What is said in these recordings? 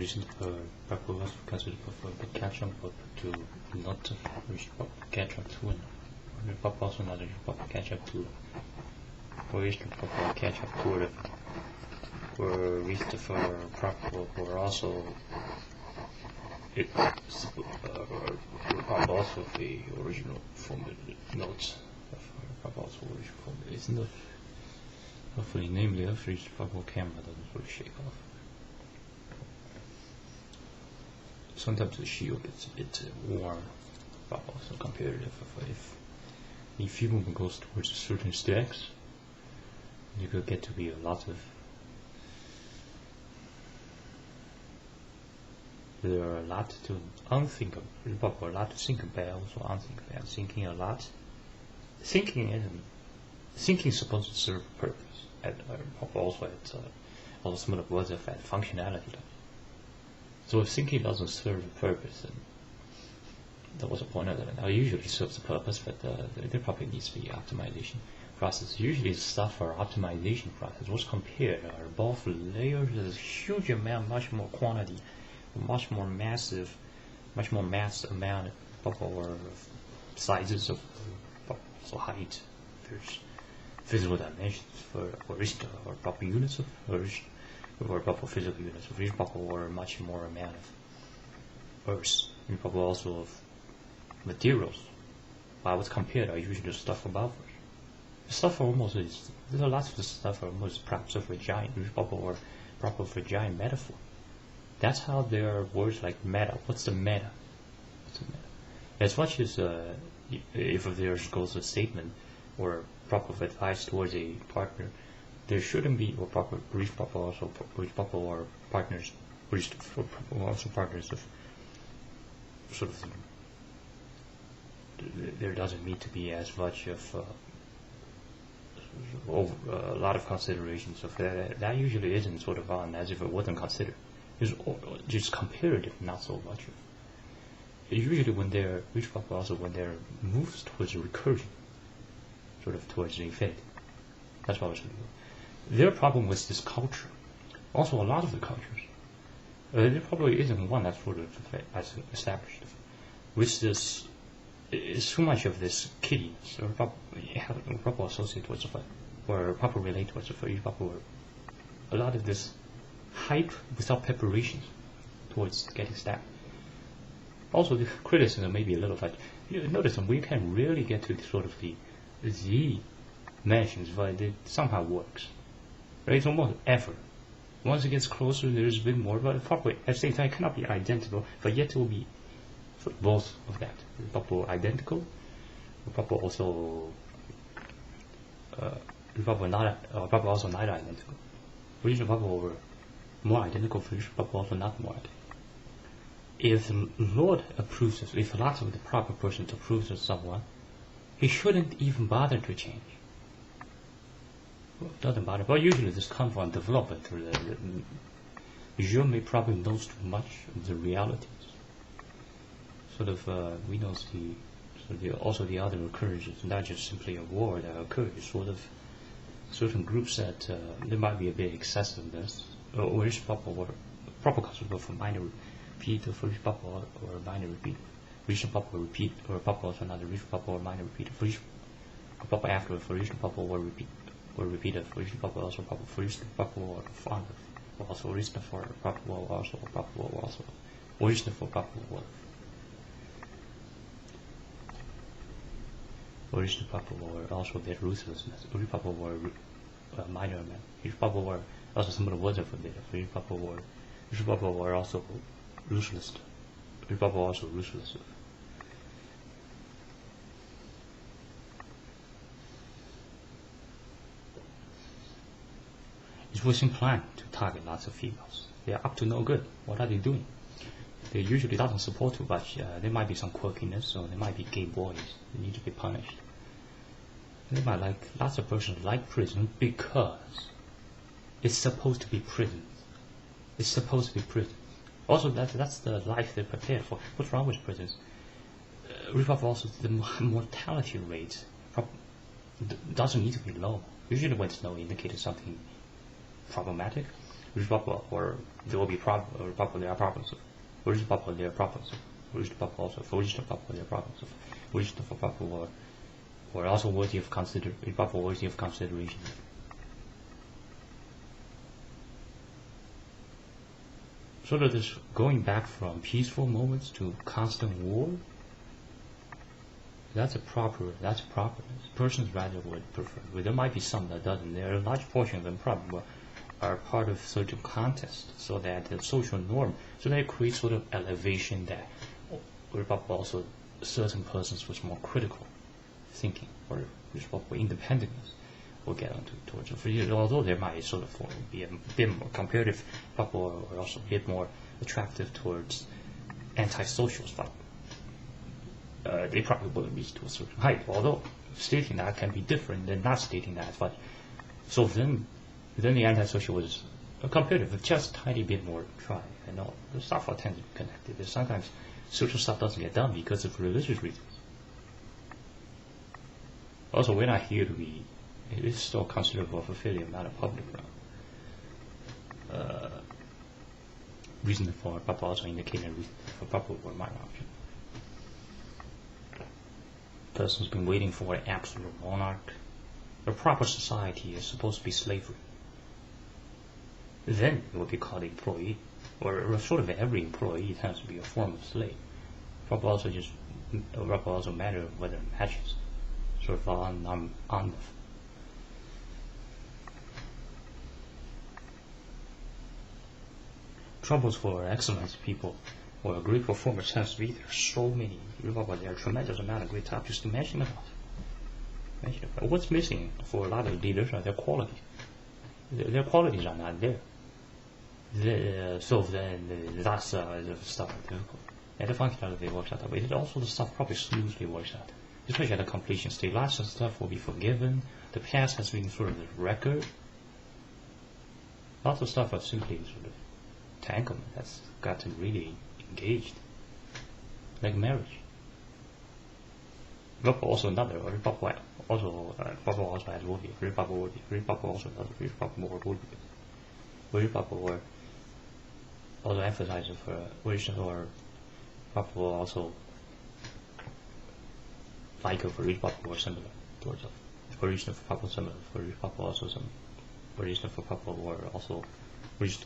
recent proposals considered for the catch-up to not reach catch-up to and proposal not reach catch-up to or reach catch-up to or reached for probable or also it also of the original form notes of proposal original form is not hopefully namely of reached probable camera doesn't sort of shake off. Sometimes the shield gets a bit warm, but also competitive. If your movement goes towards a certain stacks, you could get to be a lot of. There are a lot to unthinkable, a lot to think about, also unthinkable. Thinking a lot. Thinking is supposed to serve a purpose. Also some of the words of that functionality. So if thinking doesn't serve a purpose, then that was a point of that. Now usually serves a purpose, but there probably needs to be optimization process. Usually the stuff for optimization process was compared are both layers. There's a huge amount, much more quantity, much more massive amount of or sizes of so height. There's physical dimensions for or proper units of or proper physical units of each proper or much more amount of earth and proper also of materials. I was compared are usually the stuff above us. The stuff almost is there's a lot of the stuff are almost perhaps of a giant proper or proper for giant metaphor. That's how there are words like meta. What's the meta? What's the meta? As much as if there goes a statement or proper advice towards a partner, there shouldn't be or proper brief proper also brief proper or partners also partners of sort of there doesn't need to be as much of a lot of considerations of that usually isn't sort of on as if it wasn't considered. It's just comparative, not so much. Usually when they're brief proper also when they're moves towards a recursion, sort of towards the infinity. That's what I was going to do. Their problem with this culture, also a lot of the cultures, there probably isn't one that's sort of as established. With this, is too much of this kiddiness, or proper associate towards the or proper relate towards the proper. A lot of this hype without preparations towards getting stacked. Also, the criticism may be a little bit. Notice we can really get to sort of the mentions, but it somehow works. Right? It's almost effort. Once it gets closer, there's a bit more, but probably at the same time it cannot be identical, but yet it will be both of that. Proper identical, proper also proper also not identical. Original proper were more identical, proper also not more identical. If the Lord approves of, if lots of the proper person approves of someone, he shouldn't even bother to change. Doesn't bother. But usually this comes from development. You may probably knows too much of the realities. Sort of we know also the other occurrences, not just simply a war that occurs. Sort of certain groups that there might be a bit excessiveness, or is proper concept for minor repeat, for each proper or minor repeat, regional proper repeat, or proper also another regional proper or minor repeat, for each proper after for regional proper or repeat. Or repeated for each proper also proper for each proper or fund also original for proper also proper also original for proper or original proper or also a bit ruthlessness. Each proper or minor amount. Each proper or also some of the words are forbidden. For each proper or also ruthless. Each proper also ruthless. It was planned to target lots of females. They are up to no good. What are they doing? They usually doesn't support too much. There might be some quirkiness, or there might be gay boys. They need to be punished. They might like lots of persons like prison because it's supposed to be prison. It's supposed to be prison. Also, that's the life they're prepared for. What's wrong with prisons? Also, the mortality rate doesn't need to be low. Usually, when it's low, indicates something problematic. which probable, or there will be probable, or probable there are problems of, which probable there are problems of, which probable also, for which probable there are problems of, which probable or also worthy of consideration. Sort of this going back from peaceful moments to constant war. That's a proper. Persons rather would prefer. Well, there might be some that doesn't. There are a large portion of them probably are part of certain contest, so that the social norm, so that it creates sort of elevation that, or also certain persons with more critical thinking or independence will get onto towards it. Although there might sort of be a bit more comparative, or also a bit more attractive towards antisocial stuff. They probably wouldn't reach to a certain height. Although stating that can be different than not stating that. But so then the antisocial was comparative, just a tiny bit more try. And all the stuff all tends to be connected. There's sometimes social stuff doesn't get done because of religious reasons. Also, we're not here to be. It is still considerable of a failure, not a public ground. Reason for Papa also indicated reason for Papa were minor option. Person's been waiting for an absolute monarch. A proper society is supposed to be slavery. Then it would be called employee, or sort of every employee tends to be a form of slave. Papa also matter whether it matches, sort of on the. Troubles for excellence people or great performers has to be there are so many. There are a tremendous amount of great topics to mention about. What's missing for a lot of leaders are their qualities. Their qualities are not there. So then that's the stuff difficult. And the functionality works out that way. It also the stuff probably smoothly works out. Especially at the completion stage. Lots of stuff will be forgiven. The past has been sort of the record. Lots of stuff are simply sort of entanglement that's gotten really engaged, like marriage. Papa also another, or Papa also has would be, Papa would be, Papa also another, Papa more would be, Papa or also emphasizes for original, or Papa will also like for each Papa or similar towards it. Original for Papa similar, for each Papa also some, original for Papa or also reached.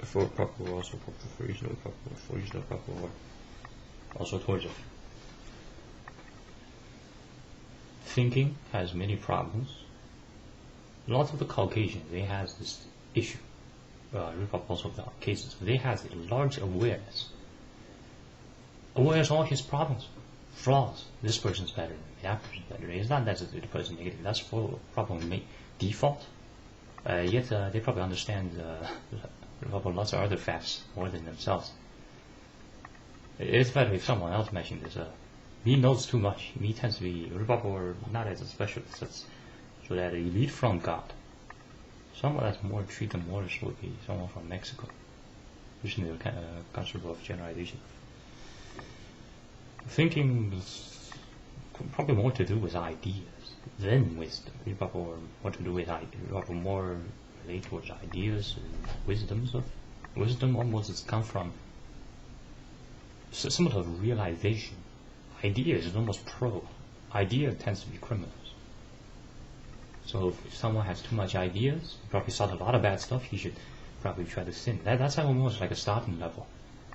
For proper also for regional proper or also towards it. Thinking has many problems. Lots of the Caucasians, they has this issue. Also the cases, they has a large awareness. Awareness of all his problems, flaws. This person's better, that person's better. It's not necessarily the person negative. That's for probably default. Yet they probably understand. Lots of other facts more than themselves. It's better if someone else mentioned this. Me knows too much. Me tends to be or not as a specialist, so that elite from God. Someone that's more treated more would be someone from Mexico. Which is kind of considerable of generalization. Thinking is probably more to do with ideas than wisdom. Or more to do with ideas, more towards ideas and wisdom almost come from some sort of realization. Ideas is almost idea tends to be criminals. So if someone has too much ideas, probably thought a lot of bad stuff, he should probably try to sin. That's almost like a starting level.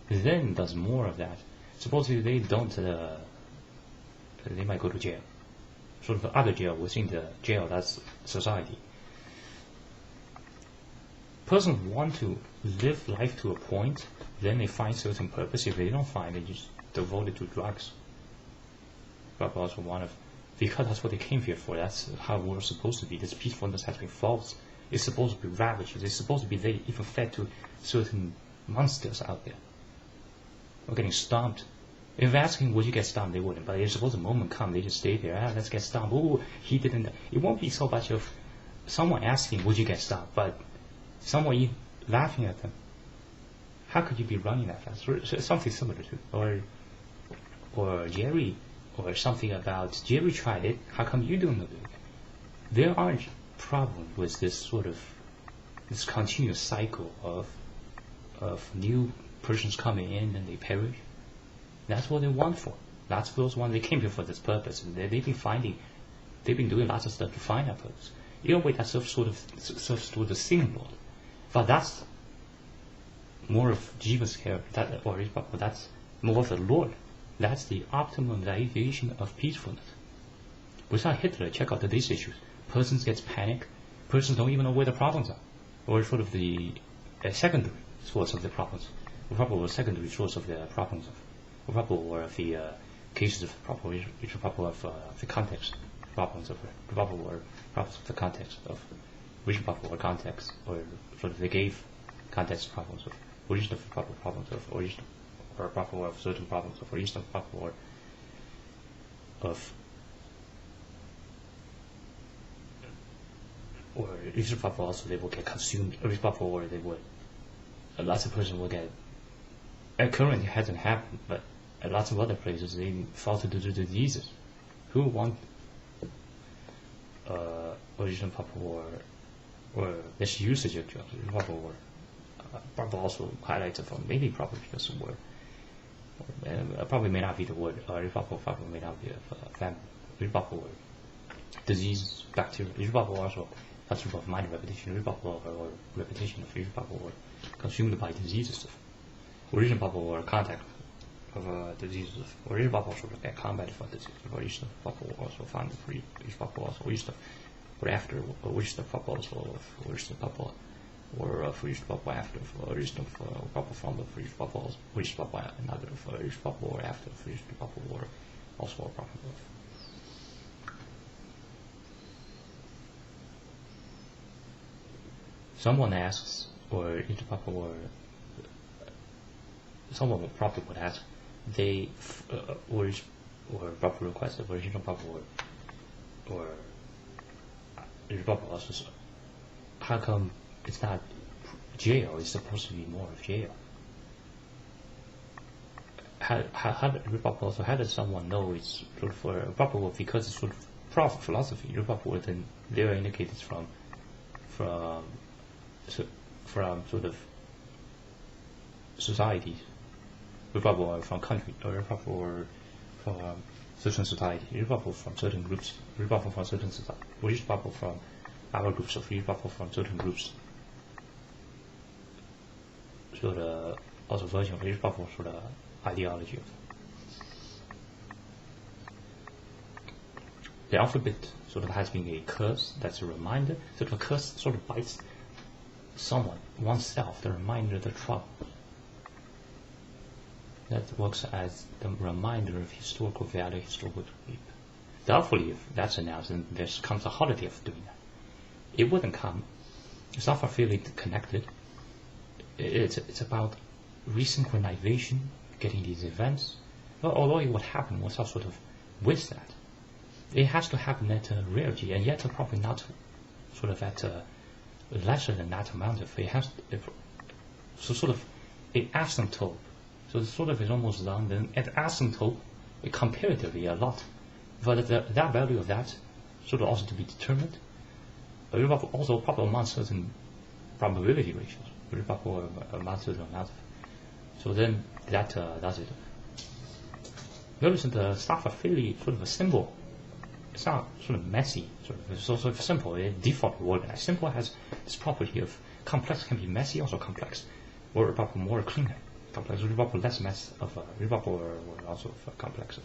Then does more of that. Supposedly they don't they might go to jail. Sort of the other jail within the jail, that's society. Persons want to live life to a point, then they find certain purpose. If they don't find, they just devote it to drugs. But also because that's what they came here for. That's how we're supposed to be. This peacefulness has been false. It's supposed to be ravaged. It's supposed to be they even fed to certain monsters out there. Or getting stomped. If asking would you get stomped, they wouldn't. But if suppose a moment come, they just stay there. Let's get stomped. Oh, he didn't. It won't be so much of someone asking would you get stomped, but someone laughing at them. How could you be running that fast? Or something similar to, or Jerry, or something about Jerry tried it. How come you don't do it? There aren't problems with this sort of this continuous cycle of new persons coming in and they perish. That's what they want for. That's those ones they came here for this purpose, and they've been doing lots of stuff to find that purpose. In a way, that serves sort of the symbol, but that's more of Jesus' character, that's more of the Lord. That's the optimization of peacefulness. Without Hitler, check out these issues. Persons get panic. Persons don't even know where the problems are, or sort of the secondary source of the problems, or probably secondary source of the problems of, or probably of the cases of probably of the context problems of probably or problems of the context of which probably or context, or sort of they gave context problems of origin of proper problems of origin or proper of certain problems of origin of proper or of or origin proper also they will get consumed origin proper or they would lots of persons will get currently it hasn't happened, but at lots of other places they fall to the diseases. Who want origin proper or this usage of drugs proper or probably also highlighted from maybe probably just a word. Probably may not be the word, probably may not be a family, probably disease, bacteria, probably also consumed of mind repetition, probably or repetition of probably or consumed by diseases, origin probably or contact of diseases, origin probably also get combat for disease, origin probably also found free, probably also origin or after, origin probably also origin probably or origin probably after, origin probably from the origin probably origin probably another origin probably or after, origin probably or also probably. Someone asks, or someone probably would ask, they or proper request of original proper or proper also. How come it's not jail? It's supposed to be more of jail. How does someone know it's sort of for proper work? Because it's sort of proper philosophy. Proper work, then they are indicated from sort of societies, or from country, or from certain society, from certain groups, from certain society, or from our groups, of from certain groups. Sort of also version of sort of ideology of the alphabet sort of has been a curse. That's a reminder. Sort of a curse sort of bites someone, oneself, the reminder of the trouble. That works as the reminder of historical value, historical truth. Doubtfully, if that's announced, then there comes a holiday of doing that. It wouldn't come. It's not for feeling connected. It's about resynchronization, getting these events. Although it would happen without sort of with that. It has to happen at a rarity, and yet probably not sort of at a lesser than that amount of it has so sort of an asymptote. So it sort of is almost done. Then at asymptote, it comparatively a lot, but that value of that sort of also to be determined. Also probably among certain probability ratios, probably among certain amount. So then that does it. Notice that the staff affiliate sort of a symbol. It's not sort of messy, it's sort of simple. It default organized. Simple has this property of complex can be messy, also complex, or probably more cleaner. Complex, or probably less mess of or also of complex of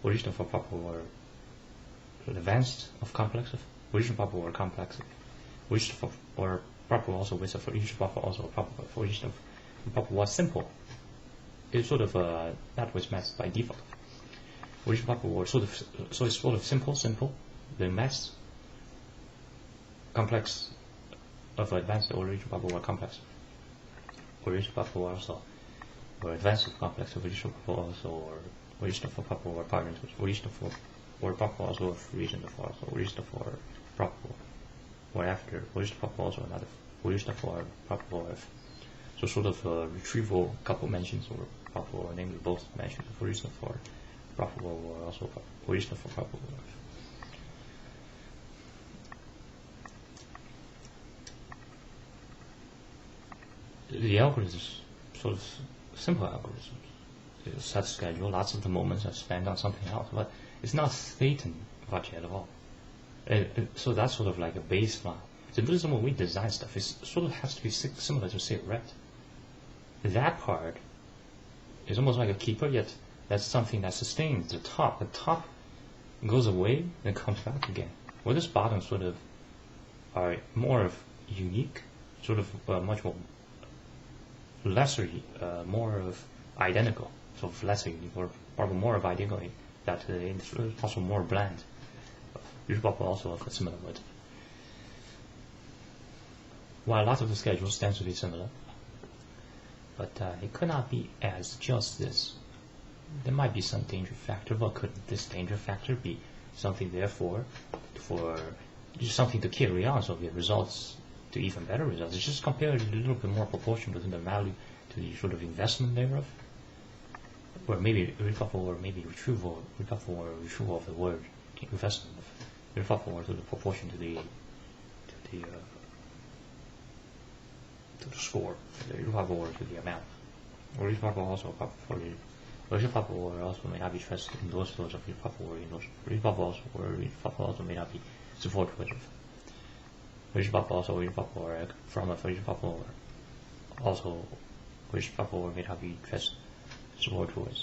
original for proper or advanced of complex of original proper or complex of original for or proper also with of original proper also proper for original proper was simple. It's sort of that was messed by default. Original proper or sort of so it's sort of simple, then mass complex of advanced or original proper or complex. Original proper also or advanced of complex of original proper also or original for proper or partners original for or proper also of original for also original for proper or after original proper also another original for proper or so sort of retrieval couple mentions or proper or namely both mentions of original for proper or also original for proper. the algorithm is sort of simple algorithm. You set schedule, lots of the moments are spent on something else, but it's not Satan much at all. So that's sort of like a baseline. The reason when we design stuff, it sort of has to be similar to say rect. That part is almost like a keeper, yet that's something that sustains the top. The top goes away and comes back again. Well, this bottom sort of are more of unique, sort of much more lesser, more of identical, sort of lesser unique, or probably more of identical, that it's also more bland. Usually also of a similar word. While a lot of the schedules tend to be similar, but it could not be as just this. There might be some danger factor, but could this danger factor be something therefore for just something to carry on so it results to even better results? It's just compared a little bit more proportional to the value to the sort of investment thereof, or maybe retrieval or maybe retrieval of the word investment, retrieval to the proportion to the score, the retrieval or to the amount, or retrieval also for the retrieval or also may not be trusted in those sorts of retrieval or in those retrieval also or retrieval also may not be supported with retrieval also retrieval or from a retrieval or also retrieval or may not be trusted supported with.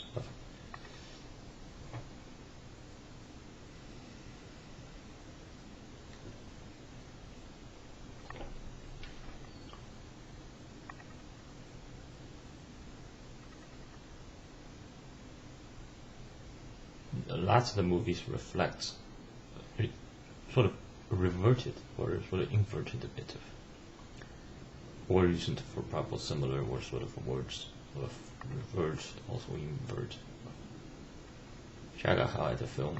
Lots of the movies reflect sort of reverted or sort of inverted a bit of, or used for probable similar or sort of words of revert, also invert. Check out how the film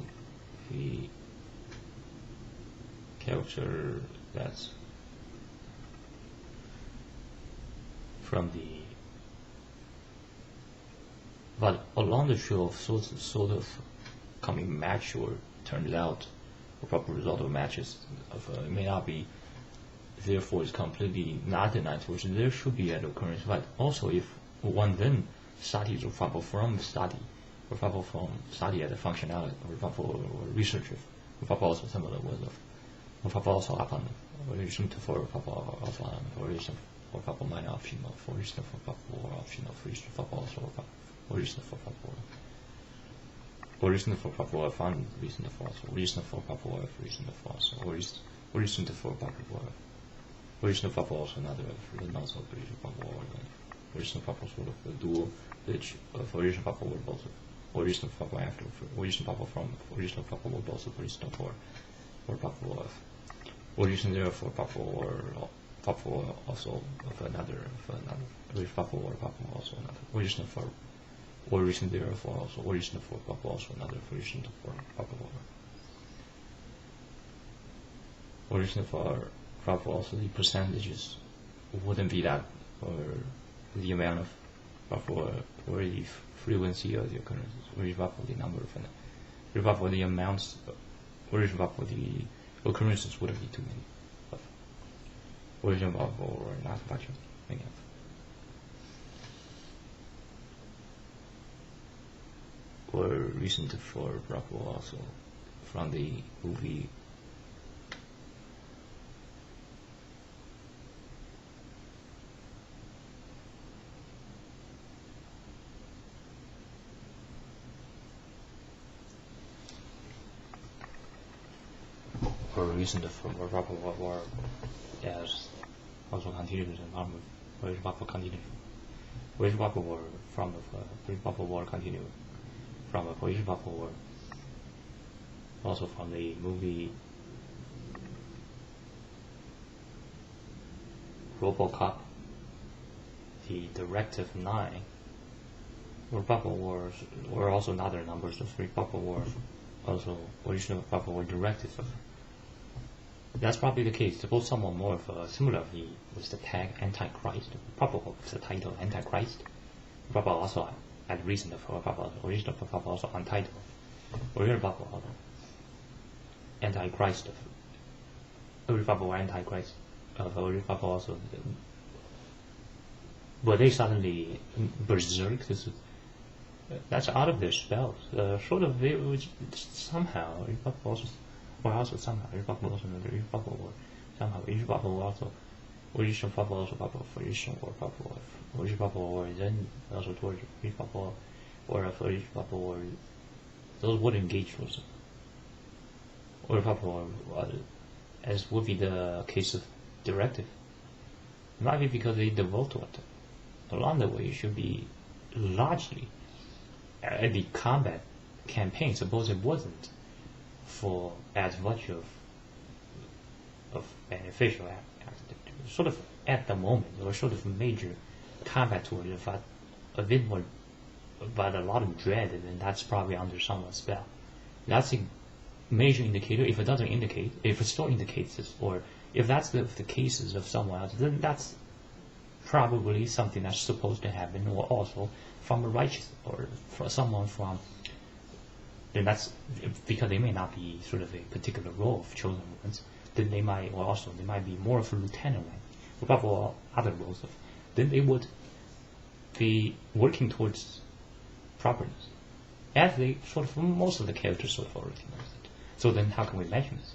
the character that's from the but along the trail of sort of coming match or turned out a proper result of matches of it may not be therefore is completely not denied towards there should be an occurrence, but also if one then studies or probable from study or probable from study at the functionality or probable or researcher or probable also similar with or probable also upon or reason for probable also or reason for probable minor option for reason for probable or option of reason for also or reason for probable or reason for probable fund reason for also reason for probable reason for also or reason for probable or reason for also another and also reason for probable or reason for sort of a dual which for reason for probable also or reason for probable after or reason for from or reason for probable also for reason for or probable or reason there for probable or probable also of another reason for probable or probable also another reason for or reason therefore also or reason for probable also another reason for probable or reason for probable also the percentages wouldn't be that or the amount of probable or the frequency of the occurrences or probable the number of probable the amounts or probable the occurrences wouldn't be too many or probable or not much many of or reason for probable also from the movie or reason for probable or as also continues and or probable continue or probable from a probable war continue from a probable war also from the movie RoboCop, the Directive 9, or probable wars, or also another numbers of three probable wars, also original probable war directive. That's probably the case. Suppose someone more of a similarly with the tag Antichrist, probable with the title Antichrist, probable also at reason for probable, original for probable also untitled, original probable also Antichrist, probable Antichrist, original probable also but they suddenly berserk. That's out of their spells. Sort of they would somehow also, or also somehow also or somehow also probable also probable or probable or then also towards probable or probable or those would engage also. Or probable as would be the case of directive. It might be because they devote to it. Along the way, it should be largely the combat campaign. Suppose it wasn't for as much of beneficial sort of at the moment, or sort of major combat toward it, but a bit more, but a lot of dread, then that's probably under someone's spell. That's a major indicator. If it doesn't indicate, if it still indicates this, or if that's the cases of someone else, then that's probably something that's supposed to happen, or also from a righteous, or for someone from, then that's because they may not be sort of a particular role of chosen ones, then they might, or also they might be more of a lieutenant rank, or probably other roles of, then they would be working towards properness, as they sort of, most of the characters sort of already knows it. So then how can we mention this?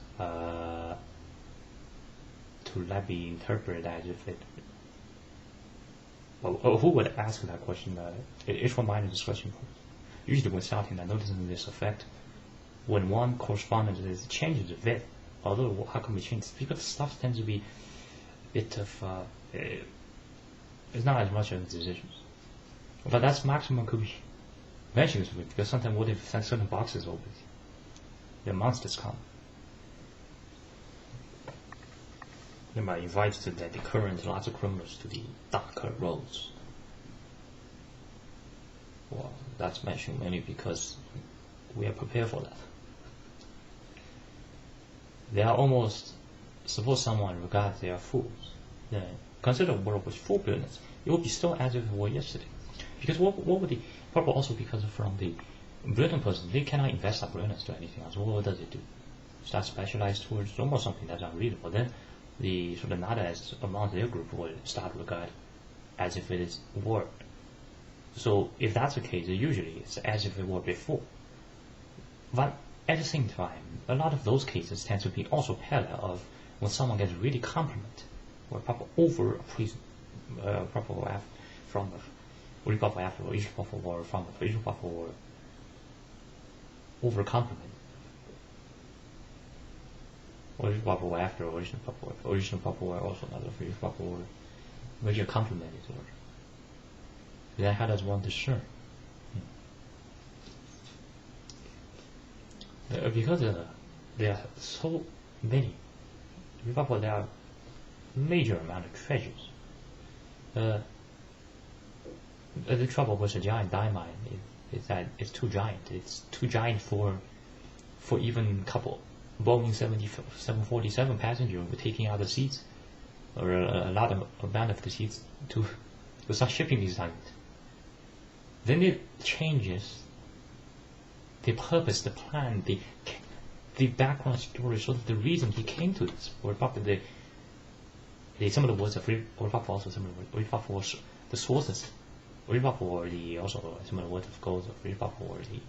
To let be interpreted as if it, who would ask that question? It's for minor discussion points. Usually when starting, I noticing this effect, when one correspondence is changes a bit, although how can we change this? Because stuff tends to be a bit of, it's not as much of decisions. But that's maximum could be mentioned this way, because sometimes what if certain boxes open? The monsters come. They might invite the current lots of criminals to the darker roads. Well, that's mentioned mainly because we are prepared for that. They are almost, suppose someone regards they are fools, then consider a world with full brilliance. It would be still as if it were yesterday. Because what would the, probably also because from the brilliant person, they cannot invest that brilliance to anything else. What does it do? Start specialized towards almost something that's unreadable. Then the sort of not as among their group would start regard as if it is word. So if that's the case, usually it's as if it were before. But at the same time, a lot of those cases tend to be also parallel of when someone gets really compliment or proper over appraisal, proper from what you call after or issue proper or from the issue proper or over compliment. Original proper after original proper also another original proper which are complemented or then how does one discern? Because there are so many, there are major amount of treasures. The trouble with a giant diamond is that it's too giant. It's too giant for even couple Boeing 747 passenger taking out the seats, or a lot of amount of the seats to start shipping these diamonds. Then it changes the purpose, the plan, the background story, so that the reason he came to this, or probably some of the words of or probably also some of the words, the sources, or probably the also some of the words of goals, or probably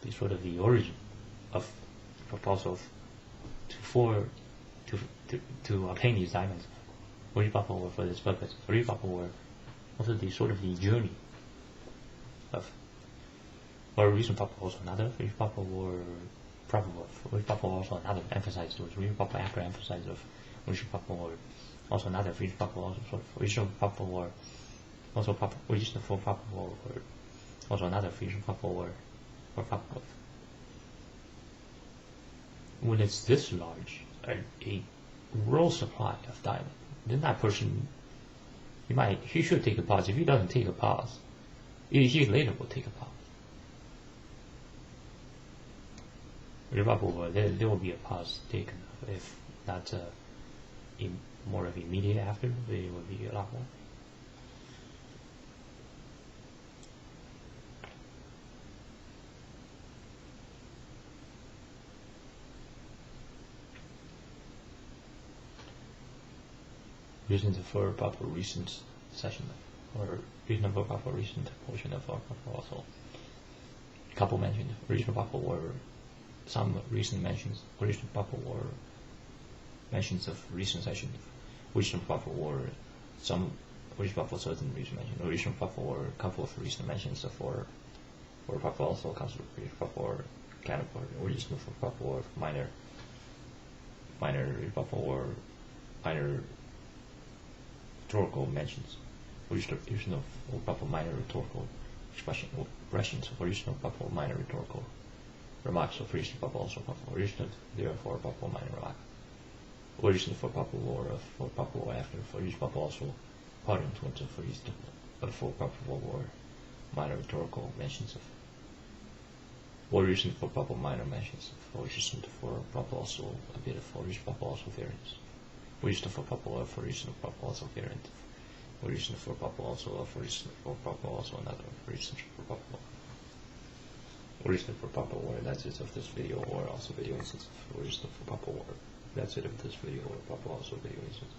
the sort of the origin of proposal to obtain these diamonds, or for this purpose, or also the sort of the journey of, or reason also another, or probable, also another emphasize towards after emphasize of or also another also sort of original or also original for or also another or probable. When it's this large, a world supply of diamond, then that person, he should take a pause. If he doesn't take a pause, he later will take a pause. There will be a pause taken. If not more of immediate after, there will be a lot more. Reasons for a proper recent session. or reasonable buffer recent portion of our buffer also. Couple mentioned original buffer or some recent mentions, original buffer or mentions of recent session, original buffer or some original buffer certain recent mentions, original buffer or a couple of recent mentions of or buffer also comes with original buffer or kind of original buffer or minor buffer or minor rhetorical mentions, original buffer minor rhetorical expressions of original buffer minor rhetorical remarks of original buffer also buffer original therefore buffer minor remark. Original for buffer or for buffer or after for each buffer also part in terms of for each for buffer or minor rhetorical mentions of origin for buffer minor mentions of origin for buffer also a bit of origin buffer also variance. Origin for buffer or for origin of buffer also variant. Origin for buffer also of origin for buffer also another origin for buffer. Origin for buffer or that's it of this video or also video instance of origin for buffer or that's it of this video or buffer also video instance.